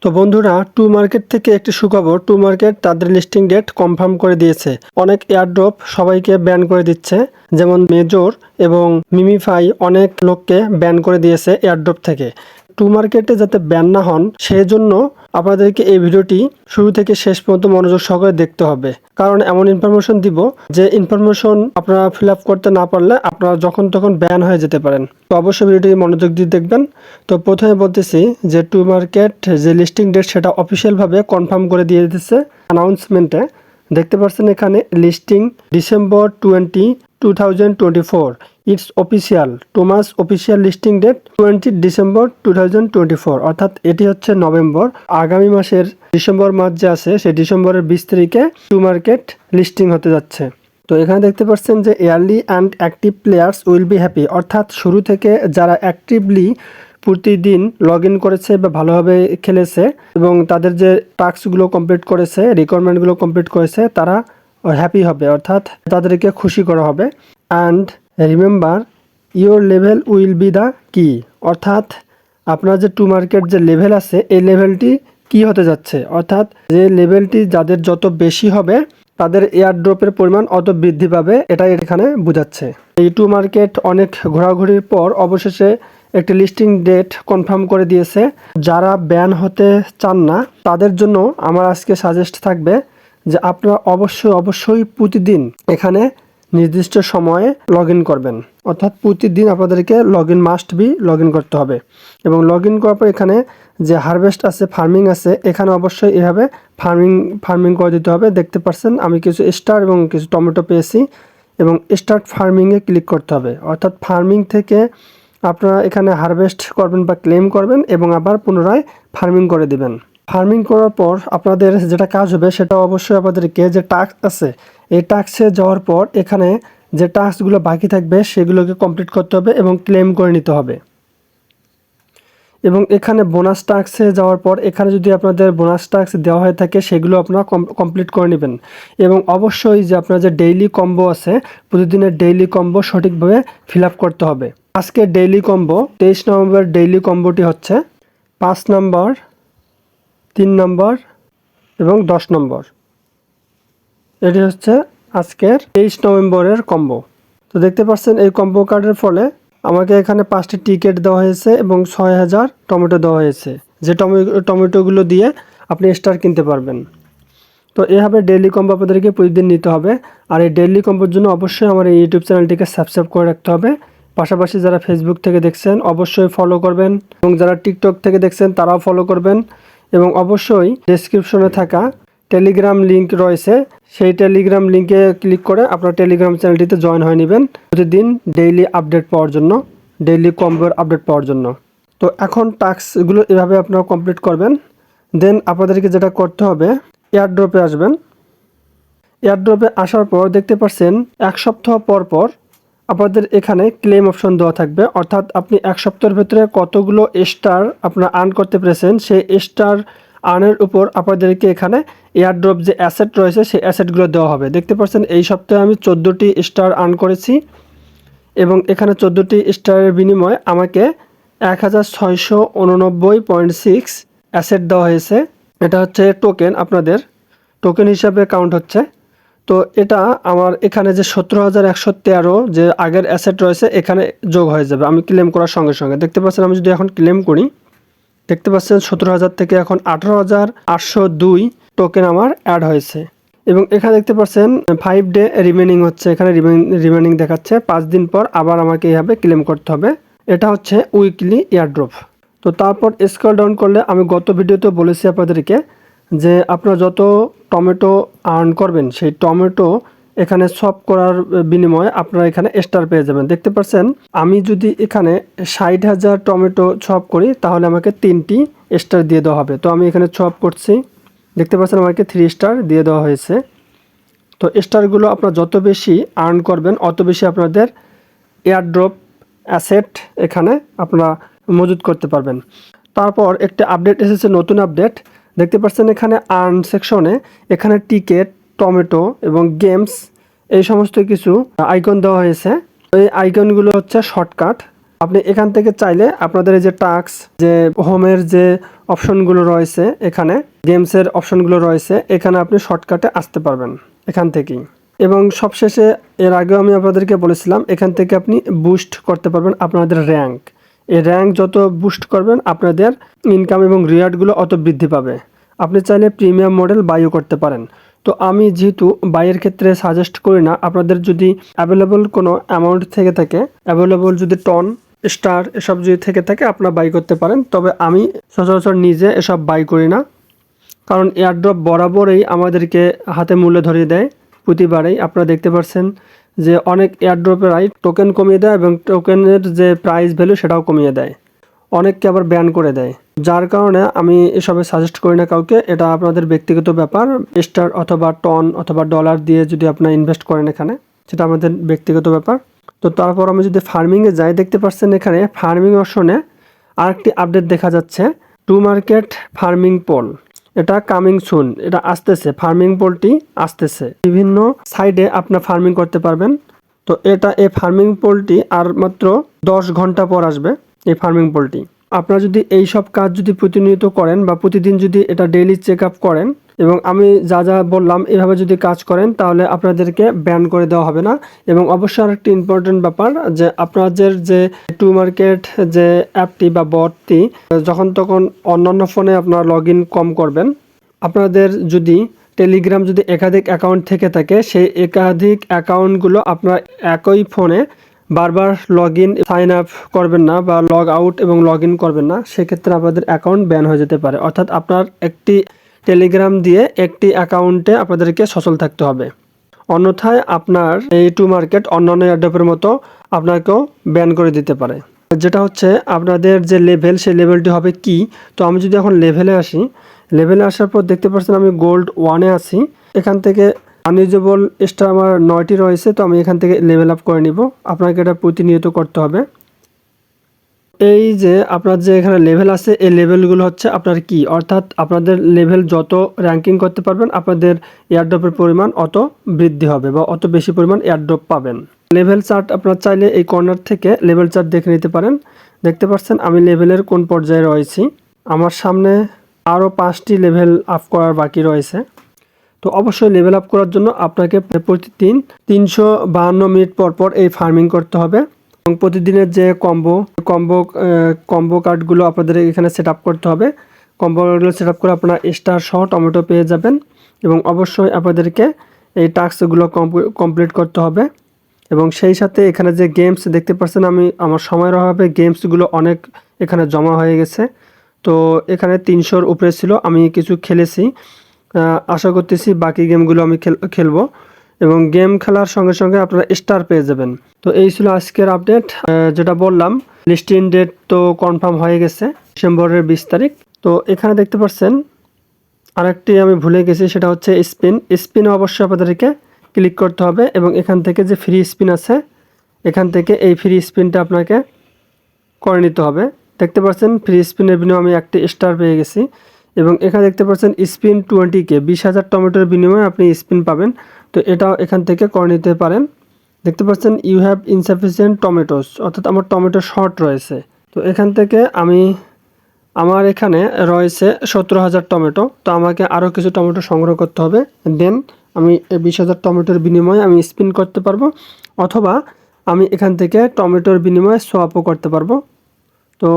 তো বন্ধুরা, to market থেকে একটি সুখবর। টু মার্কেট তাদের লিস্টিং ডেট কনফার্ম করে দিয়েছে। অনেক এয়ারড্রপ সবাইকে ব্যান করে দিচ্ছে, যেমন মেজর এবং মিমিফাই অনেক লোককে ব্যান করে দিয়েছে এয়ারড্রপ থেকে। টু মার্কেটে যাতে ব্যান না হন সেই জন্য আপনাদেরকে এই ভিডিওটি শুরু থেকে শেষ পর্যন্ত মনোযোগ সহকারে দেখতে হবে, কারণ এমন ইনফরমেশন দিব যে ইনফরমেশন আপনারা ফিল আপ করতে না পারলে আপনারা যখন তখন ব্যান হয়ে যেতে পারেন। তো অবশ্যই ভিডিওটি মনোযোগ দিয়ে দেখবেন। তো প্রথমে বলতেছি যে টু মার্কেট যে লিস্টিং ডেট সেটা অফিসিয়ালভাবে কনফার্ম করে দিয়ে দিচ্ছে অ্যানাউন্সমেন্টে। দেখতে পাচ্ছেন এখানে লিস্টিং ডিসেম্বর 2024। ইটস অফিসিয়াল টুমাস অফিসিয়াল লিস্টিং ডেট 20 ডিসেম্বর 2024, অর্থাৎ এটি হচ্ছে নভেম্বর। আগামী মাসের ডিসেম্বর মাস যে আছে সেই ডিসেম্বরের 20 তারিখে টু মার্কেট লিস্টিং হতে যাচ্ছে। তো এখানে দেখতে পাচ্ছেন যে Airlie and active players will be happy, অর্থাৎ শুরু থেকে যারা অ্যাক্টিভলি প্রতিদিন লগ ইন করেছে বা ভালোভাবে খেলেছে এবং তাদের যে টাস্কগুলো কমপ্লিট করেছে, রিকোয়ারমেন্টগুলো কমপ্লিট করেছে, তারা হ্যাপি হবে, অর্থাৎ তাদেরকে খুশি করা হবে। And remember your level will be the কি, অর্থাৎ আপনার যে টু মার্কেট যে লেভেল আছে এই লেভেলটি কি হতে যাচ্ছে, অর্থাৎ যে লেভেলটি যাদের যত বেশি হবে তাদের এয়ারড্রপের পরিমাণ অত বৃদ্ধি পাবে, এটাই এখানে বোঝাচ্ছে। এই টু মার্কেট অনেক ঘোরাঘুরির পর অবশেষে একটি লিস্টিং ডেট কনফার্ম করে দিয়েছে। যারা ব্যান হতে চান না তাদের জন্য আমার আজকে সাজেস্ট থাকবে যে আপনারা অবশ্যই প্রতিদিন এখানে নির্দিষ্ট সময়ে লগ ইন করবেন, অর্থাৎ প্রতিদিন আপনাদেরকে মাস্ট বি লগ ইন করতে হবে। এবং লগ ইন করার পর এখানে যে হারভেস্ট আছে, ফার্মিং আছে, এখানে অবশ্যই এভাবে ফার্মিং করে দিতে হবে। দেখতে পাচ্ছেন আমি কিছু স্টার এবং কিছু টমেটো পেয়েছি এবং স্টার্ট ফার্মিংয়ে ক্লিক করতে হবে, অর্থাৎ ফার্মিং থেকে আপনারা এখানে হারভেস্ট করবেন বা ক্লেম করবেন এবং আবার পুনরায় ফার্মিং করে দিবেন। ফার্মিং করার পর আপনাদের যেটা কাজ হবে সেটা অবশ্যই আপনাদেরকে যে টাস্ক আছে এই টাস্কে যাওয়ার পর এখানে যে টাস্কগুলো বাকি থাকবে সেগুলোকে কমপ্লিট করতে হবে এবং ক্লেম করে নিতে হবে। এবং এখানে বোনাস টাস্কে যাওয়ার পর এখানে যদি আপনাদের বোনাস টাস্ক দেওয়া হয়ে থাকে সেগুলো আপনারা কমপ্লিট করে নেবেন। এবং অবশ্যই যে আপনার যে ডেইলি কম্বো আছে প্রতিদিনের ডেইলি কম্বো সঠিকভাবে ফিল আপ করতে হবে। আজকে ডেইলি কম্বো 23 নভেম্বর ডেইলি কম্বোটি হচ্ছে 5 নম্বর, 3 নম্বর এবং 10 নম্বর। এটি হচ্ছে আজকের 23 নভেম্বরের কম্বো। তো দেখতে পাচ্ছেন এই কম্বো কার্ডের ফলে আমাকে এখানে 5টি টিকিট দেওয়া হয়েছে এবং 6000 টমেটো দেওয়া হয়েছে, যে টমেটোগুলো দিয়ে আপনি স্টার কিনতে পারবেন। তো এভাবে ডেইলি কম্বো আপনাদেরকে প্রতিদিন নিতে হবে। আর এই ডেইলি কম্বোর জন্য অবশ্যই আমার এই ইউটিউব চ্যানেলটিকে সাবস্ক্রাইব করে রাখতে হবে। পাশাপাশি যারা ফেসবুক থেকে দেখছেন অবশ্যই ফলো করবেন এবং যারা টিকটক থেকে দেখছেন তারাও ফলো করবেন। এবং অবশ্যই ডেসক্রিপশনে থাকা টেলিগ্রাম লিঙ্ক রয়েছে, সেই টেলিগ্রাম লিঙ্কে ক্লিক করে আপনার টেলিগ্রাম চ্যানেলটিতে জয়েন হয়ে নেবেন প্রতিদিন ডেইলি আপডেট পাওয়ার জন্য, ডেইলি কম্বোর আপডেট পাওয়ার জন্য। তো এখন টাস্কগুলো এভাবে আপনারা কমপ্লিট করবেন। দেন আপনাদেরকে যেটা করতে হবে, এয়ারড্রপে আসবেন। এয়ারড্রপে আসার পর দেখতে পাচ্ছেন 1 সপ্তাহ পর পর আপনাদের এখানে ক্লেম অপশন দেওয়া থাকবে, অর্থাৎ আপনি 1 সপ্তাহের ভেতরে কতগুলো স্টার আপনারা আর্ন করতে পেরেছেন সেই স্টার আর্নের উপর আপনাদেরকে এখানে এয়ারড্রপ যে অ্যাসেট রয়েছে সেই অ্যাসেটগুলো দেওয়া হবে। দেখতে পাচ্ছেন এই সপ্তাহে আমি 14টি স্টার আর্ন করেছি এবং এখানে 14টি স্টারের বিনিময়ে আমাকে 1689.6 অ্যাসেট দেওয়া হয়েছে। এটা হচ্ছে টোকেন, আপনাদের টোকেন হিসাবে কাউন্ট হচ্ছে। তো এটা আমার এখানে যে 17,113 যে আগের অ্যাসেট রয়েছে এখানে যোগ হয়ে যাবে আমি ক্লেম করার সঙ্গে সঙ্গে। দেখতে পাচ্ছেন আমি যদি এখন ক্লেম করি, দেখতে পাচ্ছেন 17,000 থেকে এখন 18,802 টোকেন আমার অ্যাড হয়েছে। এবং এখানে দেখতে পাচ্ছেন 5 ডে রিমেনিং হচ্ছে, এখানে রিমেনিং দেখাচ্ছে 5 দিন পর আবার আমাকে এইভাবে ক্লেম করতে হবে। এটা হচ্ছে উইকলি এয়ারড্রপ। তো তারপর স্ক্রল ডাউন করলে আমি গত ভিডিওতে বলেছি আপনাদেরকে যে আপনারা যত টমেটো আর্ন করবেন সেই টমেটো এখানে সব করার বিনিময়ে আপনারা এখানে স্টার পেয়ে যাবেন। দেখতে পাচ্ছেন আমি যদি এখানে 60,000 টমেটো ছপ করি তাহলে আমাকে 3টি স্টার দিয়ে দেওয়া হবে। তো আমি এখানে ছপ করছি, দেখতে পাচ্ছেন আমাকে 3 স্টার দিয়ে দেওয়া হয়েছে। তো স্টারগুলো আপনারা যত বেশি আর্ন করবেন অত বেশি আপনাদের এয়ারড্রপ অ্যাসেট এখানে আপনারা মজুত করতে পারবেন। তারপর একটা আপডেট এসেছে, নতুন আপডেট। দেখতে পাচ্ছেন এখানে আর্ন সেকশনে এখানে টিকেট, টমেটো এবং গেমস এই সমস্ত কিছু আইকন দেওয়া হয়েছে। এই আইকনগুলো হচ্ছে শর্টকাট, আপনি এখান থেকে চাইলে আপনাদের এই যে টাস্ক, যে হোমের যে অপশনগুলো রয়েছে, এখানে গেমসের অপশনগুলো রয়েছে, এখানে আপনি শর্টকাটে আসতে পারবেন এখান থেকেই। এবং সবশেষে এর আগেও আমি আপনাদেরকে বলেছিলাম, এখান থেকে আপনি বুস্ট করতে পারবেন আপনাদের র্যাঙ্ক। এই র্যাঙ্ক যত বুস্ট করবেন আপনাদের ইনকাম এবং রিওয়ার্ডগুলো অত বৃদ্ধি পাবে। আপনি চাইলে প্রিমিয়াম মডেল বাইও করতে পারেন। তো আমি যেহেতু বাইয়ের ক্ষেত্রে সাজেস্ট করি না, আপনাদের যদি অ্যাভেলেবল কোনো অ্যামাউন্ট থেকে থাকে, অ্যাভেলেবল যদি টন স্টার এসব যদি থেকে থাকে আপনারা বাই করতে পারেন। তবে আমি সচরাচর নিজে এসব বাই করি না, কারণ এয়ারড্রপ বরাবরই আমাদেরকে হাতে মূল্য ধরিয়ে দেয়। প্রতিবারেই আপনারা দেখতে পাচ্ছেন যে অনেক এয়ারড্রপেরাই টোকেন কমিয়ে দেয় এবং টোকেনের যে প্রাইস ভ্যালু সেটাও কমিয়ে দেয়, অনেককে আবার ব্যান করে দেয়। যার কারণে আমি এসবে সাজেস্ট করি না কাউকে। এটা আপনাদের ব্যক্তিগত ব্যাপার। স্টার অথবা টন অথবা ডলার দিয়ে যদি আপনারা ইনভেস্ট করেন এখানে, সেটা আমাদের ব্যক্তিগত ব্যাপার। তো তারপর আমি যদি ফার্মিংয়ে যাই, দেখতে পাচ্ছেন এখানে ফার্মিং অপশনে আরেকটি আপডেট দেখা যাচ্ছে, টু মার্কেট ফার্মিং পোল। এটা কামিং সুন, এটা আসতেছে, ফার্মিং পোলটি আসতেছে। বিভিন্ন সাইডে আপনার ফার্মিং করতে পারবেন। তো এই ফার্মিং পোলটি আর মাত্র 10 ঘন্টা পর আসবে। এই ফার্মিং পোলটি আপনারা যদি এই সব কাজ যদি প্রতিনিয়ত করেন বা প্রতিদিন যদি এটা ডেইলি চেক আপ করেন এবং আমি যা যা বললাম এভাবে যদি কাজ করেন, তাহলে আপনাদেরকে ব্যান করে দেওয়া হবে না। এবং অবশ্যই আরেকটি ইম্পর্টেন্ট ব্যাপার, যে আপনাদের যে টু মার্কেট যে অ্যাপটি বা বটটি যখন তখন অন্যান্য ফোনে আপনারা লগ ইন কম করবেন। আপনাদের যদি টেলিগ্রাম যদি একাধিক অ্যাকাউন্ট থেকে থাকে, সেই একাধিক অ্যাকাউন্টগুলো আপনার একই ফোনে বারবার লগ ইন সাইন আপ করবেন না বা লগ আউট এবং লগ ইন করবেন না। সেক্ষেত্রে আপনাদের অ্যাকাউন্ট ব্যান হয়ে যেতে পারে। অর্থাৎ আপনার একটি টেলিগ্রাম দিয়ে একটি অ্যাকাউন্টে আপনাদেরকে সচল থাকতে হবে, অন্যথায় আপনার এই টু মার্কেট অন্যান্য এয়ারড্রপের মতো আপনাকেও ব্যান করে দিতে পারে। যেটা হচ্ছে আপনাদের যে লেভেল, সেই লেভেলটি হবে কি। তো আমি যদি এখন লেভেলে আসি, লেভেলে আসার পর দেখতে পাচ্ছেন আমি গোল্ড 1-এ আছি। এখান থেকে আনইউজেবল স্টার আমার 9টি রয়েছে। তো আমি এখান থেকে লেভেল আপ করে নিব। আপনাকে এটা প্রতিনিয়ত করতে হবে। এই যে আপনার যে এখানে লেভেল আছে, এই লেভেলগুলো হচ্ছে আপনার কি, অর্থাৎ আপনাদের লেভেল যত র্যাঙ্কিং করতে পারবেন আপনাদের এয়ারড্রপের পরিমাণ অত বৃদ্ধি হবে বা অত বেশি পরিমাণ এয়ারড্রপ পাবেন। লেভেল চার্ট আপনার চাইলে এই কর্নার থেকে লেভেল চার্ট দেখে নিতে পারেন। দেখতে পাচ্ছেন আমি লেভেলের কোন পর্যায়ে রয়েছি। আমার সামনে আরও 5টি লেভেল আপ করার বাকি রয়েছে। তো অবশ্যই লেভেল আপ করার জন্য আপনাকে প্রতিদিন 352 মিনিট পর পর এই ফার্মিং করতে হবে। এবং প্রতিদিনের যে কম্বো কার্ডগুলো আপনাদের এখানে সেট আপ করতে হবে। কম্বো কার্ডগুলো সেট আপ করে আপনারা স্টার সহ টমেটো পেয়ে যাবেন। এবং অবশ্যই আপনাদেরকে এই টাস্কগুলো কমপ্লিট করতে হবে। এবং সেই সাথে এখানে যে গেমস দেখতে পাচ্ছেন, আমি আমার সময়ের অভাবে গেমসগুলো অনেক এখানে জমা হয়ে গেছে। তো এখানে 300-র উপরে ছিল, আমি কিছু খেলেছি। আশা করতেছি বাকি গেমগুলো আমি খেলবো এবং গেম খেলার সঙ্গে সঙ্গে আপনারা স্টার পেয়ে যাবেন। তো এই ছিল আজকের আপডেট। যেটা বললাম, লিস্টিং ডেট তো কনফার্ম হয়ে গেছে ডিসেম্বরের 20 তারিখ। তো এখানে দেখতে পাচ্ছেন আরেকটি আমি ভুলে গেছি, সেটা হচ্ছে স্পিন অবশ্যই আপনাদেরকে ক্লিক করতে হবে এবং এখান থেকে যে ফ্রি স্পিন আছে, এখান থেকে এই ফ্রি স্পিনটা আপনাকে করে নিতে হবে। দেখতে পাচ্ছেন ফ্রি স্পিনের বিনিময়ে আমি একটি স্টার পেয়ে গেছি। এবং এখানে দেখতে পাচ্ছেন স্পিন 20K, 20,000 টমেটোর বিনিময়ে আপনি স্পিন পাবেন। তো এটাও এখান থেকে করে নিতে পারেন। দেখতে পাচ্ছেন ইউ হ্যাভ ইনসাফিসিয়েন্ট টমেটোস, অর্থাৎ আমার টমেটো শর্ট রয়েছে। তো এখান থেকে আমার এখানে রয়েছে 17,000 টমেটো। তো আমাকে আরও কিছু টমেটো সংগ্রহ করতে হবে। দেন আমি 20,000 টমেটোর বিনিময়ে আমি স্পিন করতে পারবো, অথবা আমি এখান থেকে টমেটোর বিনিময়ে সোয়াপও করতে পারবো। তো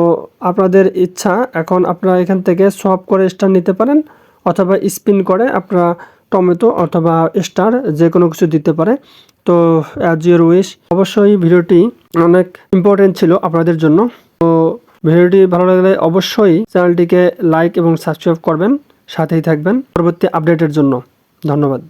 আপনাদের ইচ্ছা, এখন আপনারা এখান থেকে সোয়াপ করে স্টার নিতে পারেন, অথবা স্পিন করে আপনারা টমেটো অথবা স্টার যে কোনো কিছু দিতে পারে। তো অ্যাজ ইউর উইশ। অবশ্যই ভিডিওটি অনেক ইম্পর্টেন্ট ছিল আপনাদের জন্য। তো ভিডিওটি ভালো লাগলে অবশ্যই চ্যানেলটিকে লাইক এবং সাবস্ক্রাইব করবেন, সাথেই থাকবেন পরবর্তী আপডেটের জন্য। ধন্যবাদ।